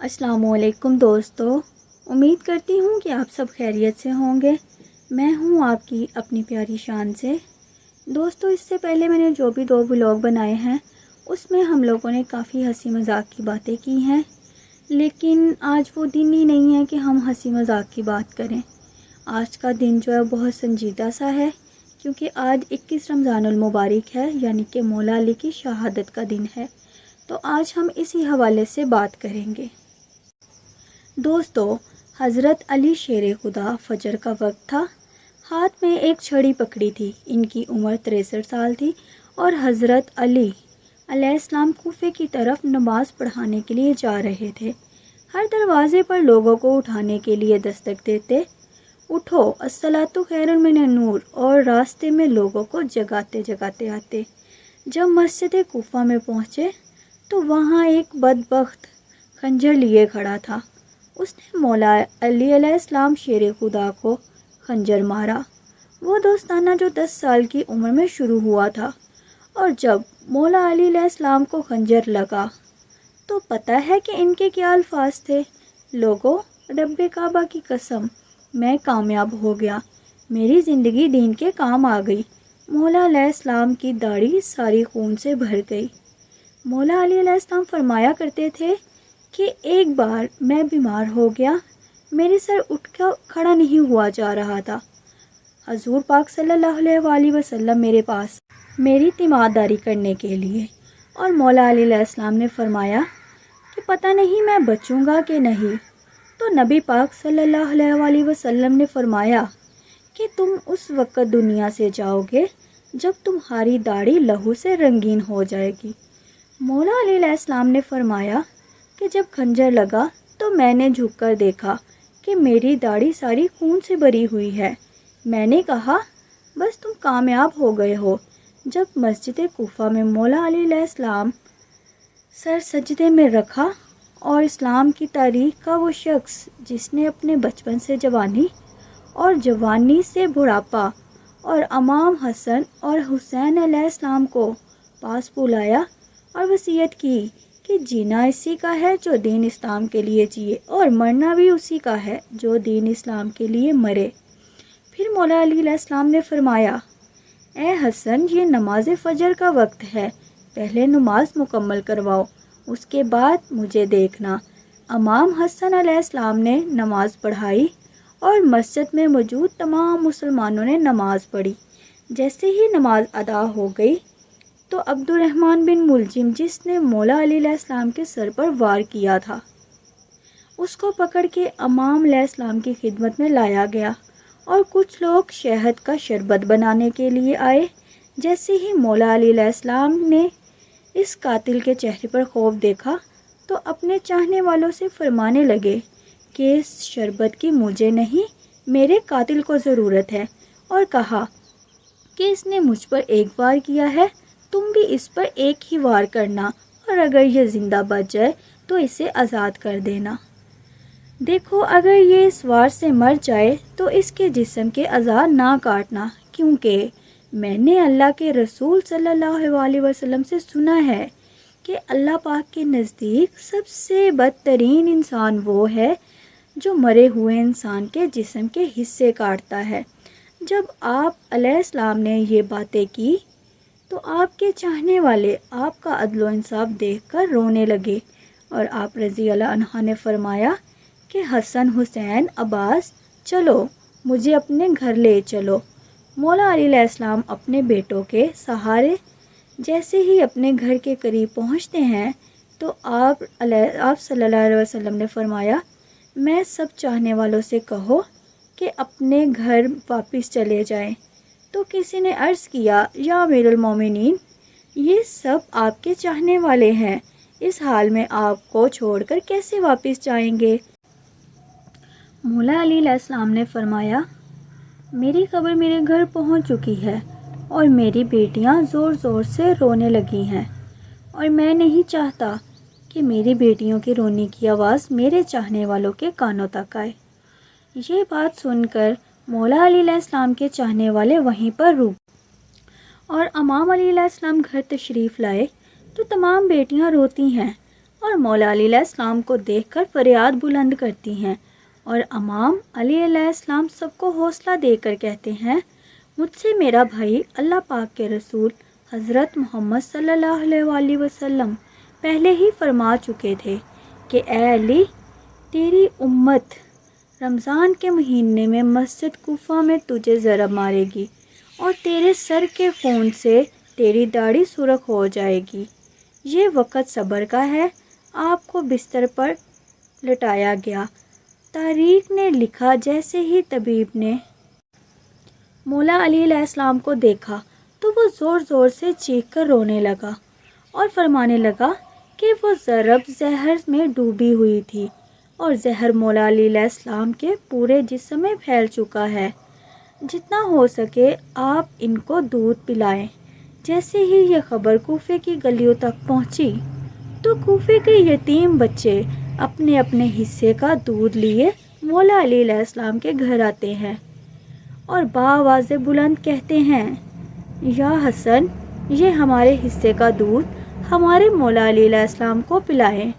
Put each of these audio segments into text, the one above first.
السلام علیکم دوستو، امید کرتی ہوں کہ آپ سب خیریت سے ہوں گے۔ میں ہوں آپ کی اپنی پیاری شان سے۔ دوستو، اس سے پہلے میں نے جو بھی 2 ولاگ بنائے ہیں اس میں ہم لوگوں نے کافی ہنسی مذاق کی باتیں کی ہیں، لیکن آج وہ دن ہی نہیں ہے کہ ہم ہنسی مذاق کی بات کریں۔ آج کا دن جو ہے بہت سنجیدہ سا ہے، کیونکہ آج 21 رمضان المبارک ہے، یعنی کہ مولا علی کی شہادت کا دن ہے۔ تو آج ہم اسی حوالے سے بات کریں گے۔ دوستو، حضرت علی شیر خدا فجر کا وقت تھا، ہاتھ میں ایک چھڑی پکڑی تھی۔ ان کی عمر 63 سال تھی اور حضرت علی علیہ السلام کوفے کی طرف نماز پڑھانے کے لیے جا رہے تھے۔ ہر دروازے پر لوگوں کو اٹھانے کے لیے دستک دیتے، اٹھو الصلاۃ خیر من النور، اور راستے میں لوگوں کو جگاتے جگاتے آتے۔ جب مسجد کوفہ میں پہنچے تو وہاں ایک بدبخت خنجر لیے کھڑا تھا۔ اس نے مولا علی علیہ السلام شیر خدا کو خنجر مارا۔ وہ دوستانہ جو 10 سال کی عمر میں شروع ہوا تھا، اور جب مولا علی علیہ السلام کو خنجر لگا تو پتہ ہے کہ ان کے کیا الفاظ تھے؟ لوگوں، رب کعبہ کی قسم، میں کامیاب ہو گیا، میری زندگی دین کے کام آ گئی۔ مولا علیہ السلام کی داڑھی ساری خون سے بھر گئی۔ مولا علی علیہ السلام فرمایا کرتے تھے کہ ایک بار میں بیمار ہو گیا، میرے سر اٹھ کر کھڑا نہیں ہوا جا رہا تھا۔ حضور پاک صلی اللہ علیہ وآلہ وسلم میرے پاس میری تیمارداری کرنے کے لیے، اور مولا علی علیہ السلام نے فرمایا کہ پتہ نہیں میں بچوں گا کہ نہیں۔ تو نبی پاک صلی اللہ علیہ وآلہ وسلم نے فرمایا کہ تم اس وقت دنیا سے جاؤ گے جب تمہاری داڑھی لہو سے رنگین ہو جائے گی۔ مولا علی علیہ السلام نے فرمایا کہ جب خنجر لگا تو میں نے جھک کر دیکھا کہ میری داڑھی ساری خون سے بھری ہوئی ہے۔ میں نے کہا بس تم کامیاب ہو گئے ہو۔ جب مسجد کوفہ میں مولا علی علیہ السلام سر سجدے میں رکھا، اور اسلام کی تاریخ کا وہ شخص جس نے اپنے بچپن سے جوانی اور جوانی سے بڑھاپا اور امام حسن اور حسین علیہ السلام کو پاس بلایا اور وصیت کی کہ جینا اسی کا ہے جو دین اسلام کے لیے جیے، اور مرنا بھی اسی کا ہے جو دین اسلام کے لیے مرے۔ پھر مولا علی علیہ السلام نے فرمایا، اے حسن، یہ نماز فجر کا وقت ہے، پہلے نماز مکمل کرواؤ، اس کے بعد مجھے دیکھنا۔ امام حسن علیہ السلام نے نماز پڑھائی اور مسجد میں موجود تمام مسلمانوں نے نماز پڑھی۔ جیسے ہی نماز ادا ہو گئی تو عبد الرحمن بن ملجم، جس نے مولا علی علیہ السلام کے سر پر وار کیا تھا، اس کو پکڑ کے امام علیہ السلام کی خدمت میں لایا گیا، اور کچھ لوگ شہد کا شربت بنانے کے لیے آئے۔ جیسے ہی مولا علی علیہ السلام نے اس قاتل کے چہرے پر خوف دیکھا تو اپنے چاہنے والوں سے فرمانے لگے کہ اس شربت کی مجھے نہیں، میرے قاتل کو ضرورت ہے، اور کہا کہ اس نے مجھ پر ایک وار کیا ہے، تم بھی اس پر ایک ہی وار کرنا، اور اگر یہ زندہ بچ جائے تو اسے آزاد کر دینا۔ دیکھو، اگر یہ اس وار سے مر جائے تو اس کے جسم کے اعضاء نہ کاٹنا، کیونکہ میں نے اللہ کے رسول صلی اللہ علیہ وسلم سے سنا ہے کہ اللہ پاک کے نزدیک سب سے بدترین انسان وہ ہے جو مرے ہوئے انسان کے جسم کے حصے کاٹتا ہے۔ جب آپ علیہ السلام نے یہ باتیں کی تو آپ کے چاہنے والے آپ کا عدل و انصاف دیکھ کر رونے لگے، اور آپ رضی اللہ عنہ نے فرمایا کہ حسن، حسین، عباس، چلو مجھے اپنے گھر لے چلو۔ مولا علی علیہ السلام اپنے بیٹوں کے سہارے جیسے ہی اپنے گھر کے قریب پہنچتے ہیں تو آپ صلی اللہ علیہ وسلم نے فرمایا، میں سب چاہنے والوں سے کہو کہ اپنے گھر واپس چلے جائیں۔ تو کسی نے عرض کیا، یا امیر المومنین، یہ سب آپ کے چاہنے والے ہیں، اس حال میں آپ کو چھوڑ کر کیسے واپس جائیں گے؟ مولا علی علیہ السلام نے فرمایا، میری خبر میرے گھر پہنچ چکی ہے، اور میری بیٹیاں زور زور سے رونے لگی ہیں، اور میں نہیں چاہتا کہ میری بیٹیوں کی رونے کی آواز میرے چاہنے والوں کے کانوں تک آئے۔ یہ بات سن کر مولا علی علیہ السلام کے چاہنے والے وہیں پر رک، اور امام علی علیہ السلام گھر تشریف لائے تو تمام بیٹیاں روتی ہیں اور مولا علی علیہ السلام کو دیکھ کر فریاد بلند کرتی ہیں، اور امام علی علیہ السلام سب کو حوصلہ دے کر کہتے ہیں، مجھ سے میرا بھائی اللہ پاک کے رسول حضرت محمد صلی اللہ علیہ وآلہ وسلم پہلے ہی فرما چکے تھے کہ اے علی، تیری امت رمضان کے مہینے میں مسجد کوفہ میں تجھے ضرب مارے گی اور تیرے سر کے خون سے تیری داڑھی سرخ ہو جائے گی۔ یہ وقت صبر کا ہے۔ آپ کو بستر پر لٹایا گیا۔ تاریخ نے لکھا، جیسے ہی طبیب نے مولا علی علیہ السلام کو دیکھا تو وہ زور زور سے چیخ کر رونے لگا اور فرمانے لگا کہ وہ ضرب زہر میں ڈوبی ہوئی تھی اور زہر مولا علی علیہ السلام کے پورے جسم میں پھیل چکا ہے۔ جتنا ہو سکے آپ ان کو دودھ پلائیں۔ جیسے ہی یہ خبر کوفے کی گلیوں تک پہنچی تو کوفے کے یتیم بچے اپنے اپنے حصے کا دودھ لیے مولا علی علیہ السلام کے گھر آتے ہیں اور بآواز بلند کہتے ہیں، یا حسن، یہ ہمارے حصے کا دودھ ہمارے مولا علی علیہ السلام کو پلائیں۔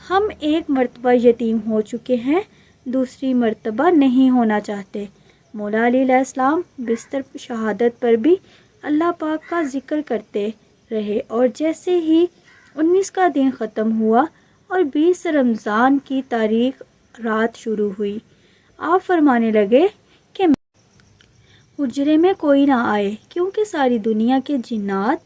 ہم ایک مرتبہ یتیم ہو چکے ہیں، دوسری مرتبہ نہیں ہونا چاہتے۔ مولا علی علیہ السلام بستر شہادت پر بھی اللہ پاک کا ذکر کرتے رہے، اور جیسے ہی 19 کا دن ختم ہوا اور 20 رمضان کی تاریخ رات شروع ہوئی، آپ فرمانے لگے کہ حجرے میں کوئی نہ آئے، کیونکہ ساری دنیا کے جنات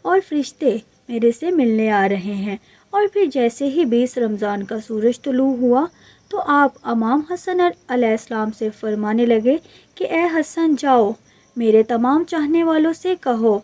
اور فرشتے میرے سے ملنے آ رہے ہیں۔ اور پھر جیسے ہی 20 رمضان کا سورج طلوع ہوا تو آپ امام حسن علیہ السلام سے فرمانے لگے کہ اے حسن، جاؤ میرے تمام چاہنے والوں سے کہو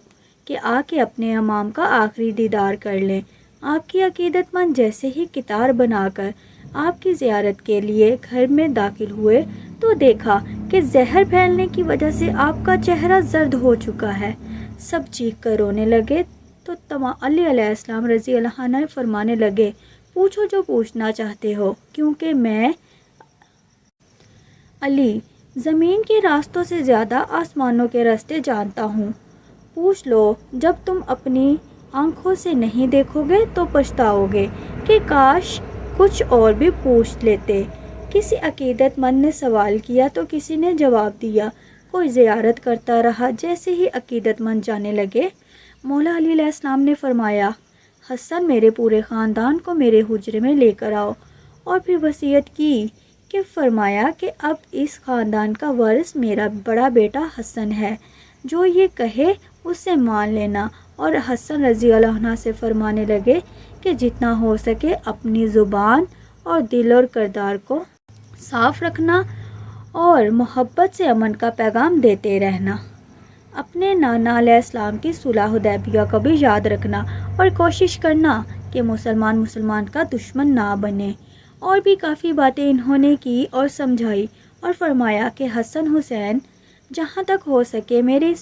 کہ آ کے اپنے امام کا آخری دیدار کر لیں۔ آپ کی عقیدت مند جیسے ہی قطار بنا کر آپ کی زیارت کے لیے گھر میں داخل ہوئے تو دیکھا کہ زہر پھیلنے کی وجہ سے آپ کا چہرہ زرد ہو چکا ہے۔ سب چیخ کر رونے لگے تو علی علیہ السلام رضی اللہ عنہ فرمانے لگے، پوچھو جو پوچھنا چاہتے ہو، کیونکہ میں علی زمین کے راستوں سے زیادہ آسمانوں کے راستے جانتا ہوں۔ پوچھ لو، جب تم اپنی آنکھوں سے نہیں دیکھو گے تو پچھتاؤ گے کہ کاش کچھ اور بھی پوچھ لیتے۔ کسی عقیدت مند نے سوال کیا تو کسی نے جواب دیا، کوئی زیارت کرتا رہا۔ جیسے ہی عقیدت مند جانے لگے، مولا علی علیہ السلام نے فرمایا، حسن، میرے پورے خاندان کو میرے حجرے میں لے کر آؤ، اور پھر وصیت کی کہ فرمایا کہ اب اس خاندان کا وارث میرا بڑا بیٹا حسن ہے، جو یہ کہے اس سے مان لینا۔ اور حسن رضی اللہ عنہ سے فرمانے لگے کہ جتنا ہو سکے اپنی زبان اور دل اور کردار کو صاف رکھنا اور محبت سے امن کا پیغام دیتے رہنا۔ اپنے نانا علیہ السلام کی صلح حدیبیہ کو بھی یاد رکھنا اور کوشش کرنا کہ مسلمان کا دشمن نہ بنے۔ اور بھی کافی باتیں انہوں نے کی اور سمجھائی، اور فرمایا کہ حسن حسین، جہاں تک ہو سکے میرے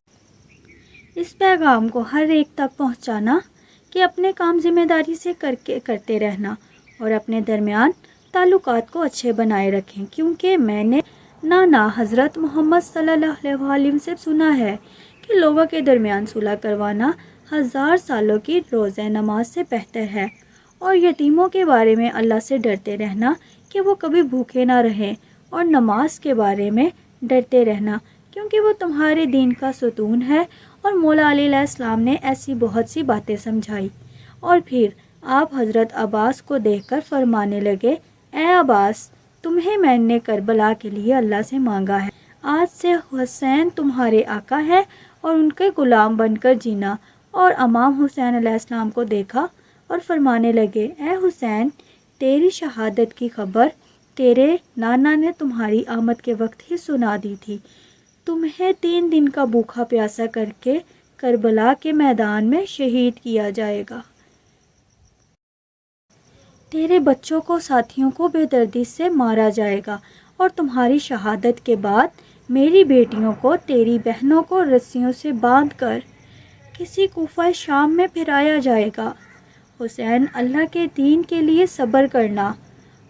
اس پیغام کو ہر ایک تک پہنچانا کہ اپنے کام ذمہ داری سے کرتے رہنا اور اپنے درمیان تعلقات کو اچھے بنائے رکھیں، کیونکہ میں نے نانا حضرت محمد صلی اللہ علیہ وسلم سے سنا ہے کہ لوگوں کے درمیان صلح کروانا 1000 سالوں کی روزہ نماز سے بہتر ہے، اور یتیموں کے بارے میں اللہ سے ڈرتے رہنا کہ وہ کبھی بھوکے نہ رہیں، اور نماز کے بارے میں ڈرتے رہنا کیونکہ وہ تمہارے دین کا ستون ہے۔ اور مولا علی علیہ السلام نے ایسی بہت سی باتیں سمجھائی، اور پھر آپ حضرت عباس کو دیکھ کر فرمانے لگے، اے عباس، تمہیں میں نے کربلا کے لیے اللہ سے مانگا ہے، آج سے حسین تمہارے آقا ہے اور ان کے غلام بن کر جینا۔ اور امام حسین علیہ السلام کو دیکھا اور فرمانے لگے، اے حسین، تیری شہادت کی خبر تیرے نانا نے تمہاری آمد کے وقت ہی سنا دی تھی، تمہیں 3 دن کا بھوکا پیاسا کر کے کربلا کے میدان میں شہید کیا جائے گا۔ تیرے بچوں کو، ساتھیوں کو بے دردی سے مارا جائے گا، اور تمہاری شہادت کے بعد میری بیٹیوں کو، تیری بہنوں کو رسیوں سے باندھ کر کسی کوفہ شام میں پھرایا جائے گا۔ حسین، اللہ کے دین کے لیے صبر کرنا۔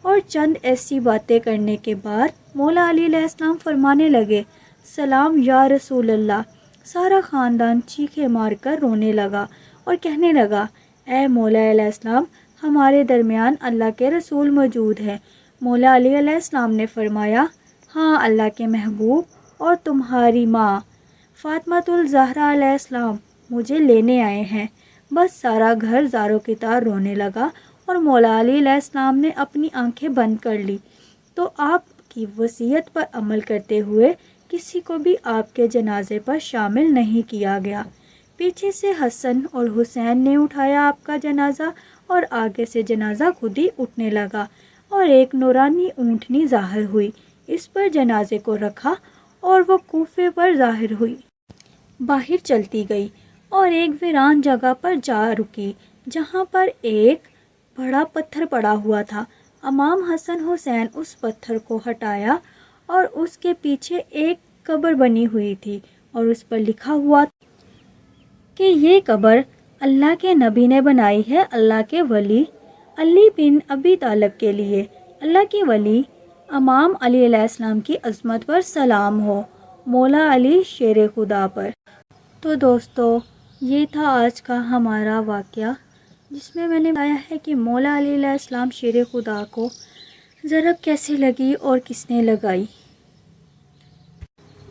اور چند ایسی باتیں کرنے کے بعد مولا علی علیہ السلام فرمانے لگے، سلام یا رسول اللہ۔ سارا خاندان چیخیں مار کر رونے لگا اور کہنے لگا، اے مولا علیہ السلام، ہمارے درمیان اللہ کے رسول موجود ہیں۔ مولا علی علیہ السلام نے فرمایا، ہاں اللہ کے محبوب اور تمہاری ماں فاطمہ الزہرا علیہ السلام مجھے لینے آئے ہیں۔ بس سارا گھر زاروں کی طرح رونے لگا اور مولا علی علیہ السلام نے اپنی آنکھیں بند کر لی تو آپ کی وصیت پر عمل کرتے ہوئے کسی کو بھی آپ کے جنازے پر شامل نہیں کیا گیا۔ پیچھے سے حسن اور حسین نے اٹھایا آپ کا جنازہ اور آگے سے جنازہ خود ہی اٹھنے لگا اور ایک نورانی اونٹنی ظاہر ہوئی، اس پر جنازے کو رکھا اور وہ کوفے پر ظاہر ہوئی۔ باہر چلتی گئی اور ایک ویران جگہ پر جا رکی جہاں پر ایک بڑا پتھر پڑا ہوا تھا۔ امام حسن حسین اس پتھر کو ہٹایا اور اس کے پیچھے ایک قبر بنی ہوئی تھی اور اس پر لکھا ہوا کہ یہ قبر اللہ کے نبی نے بنائی ہے، اللہ کے ولی علی بن ابی طالب کے لیے۔ اللہ کے ولی امام علی علیہ السلام کی عظمت پر سلام ہو، مولا علی شیر خدا پر۔ تو دوستو، یہ تھا آج کا ہمارا واقعہ جس میں نے بتایا ہے کہ مولا علی علیہ السلام شیر خدا کو ضرب کیسے لگی اور کس نے لگائی۔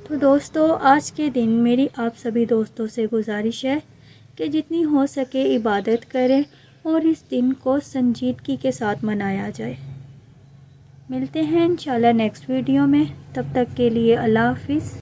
تو دوستو، آج کے دن میری آپ سبھی دوستوں سے گزارش ہے کہ جتنی ہو سکے عبادت کریں اور اس دن کو سنجیدگی کے ساتھ منایا جائے۔ ملتے ہیں انشاءاللہ نیکسٹ ویڈیو میں، تب تک کے لیے اللہ حافظ۔